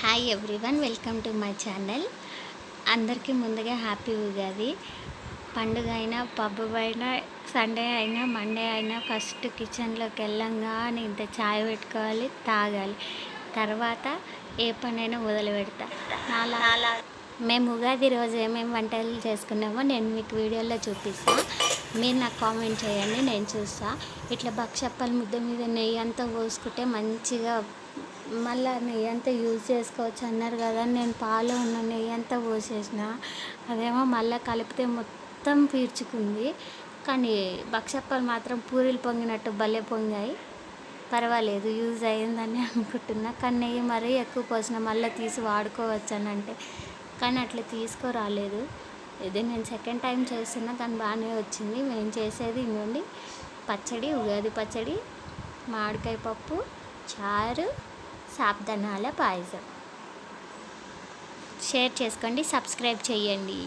Hi everyone, welcome to my channel. అందరికీ ముందుగా happy Ugadi. పండుగ అయినా, పబ్బు అయినా, సండే అయినా, మండే అయినా ఫస్ట్ కిచెన్లోకి వెళ్ళంగానే ఇంత చాయ్ పెట్టుకోవాలి, తాగాలి. తర్వాత ఏ పనైనా మొదలు పెడతా. నాలా మేము ఉగాది రోజు ఏమేమి వంటలు చేసుకున్నామో నేను మీకు వీడియోలో చూపిస్తాను. మీరు నాకు కామెంట్ చేయండి, నేను చూస్తా. ఇట్లా భక్షప్పలు ముద్ద మీద నెయ్యి అంతా పోసుకుంటే మంచిగా, మళ్ళీ నెయ్యి అంతా యూజ్ చేసుకోవచ్చు అన్నారు కదా. నేను పాలు ఉన్న నెయ్యి అంతా పోసేసిన, అదేమో మళ్ళీ కలిపితే మొత్తం పీల్చుకుంది. కానీ భక్షప్పలు మాత్రం పూరీలు పొంగినట్టు భలే పొంగాయి. పర్వాలేదు, యూజ్ అయ్యిందని అనుకుంటున్నా. కానీ నెయ్యి మరీ ఎక్కువ పోసిన మళ్ళీ తీసి వాడుకోవచ్చు అని అంటే, కానీ అట్లా తీసుకురాలేదు. ఇది నేను సెకండ్ టైం చేస్తున్నా, కానీ బాగానే వచ్చింది. మేము చేసేది ఇంకోండి పచ్చడి, ఉగాది పచ్చడి, మామిడికాయ పప్పు, చారు, సాబ్దనాల పాయసం. షేర్ చేసుకోండి, సబ్స్క్రైబ్ చేయండి.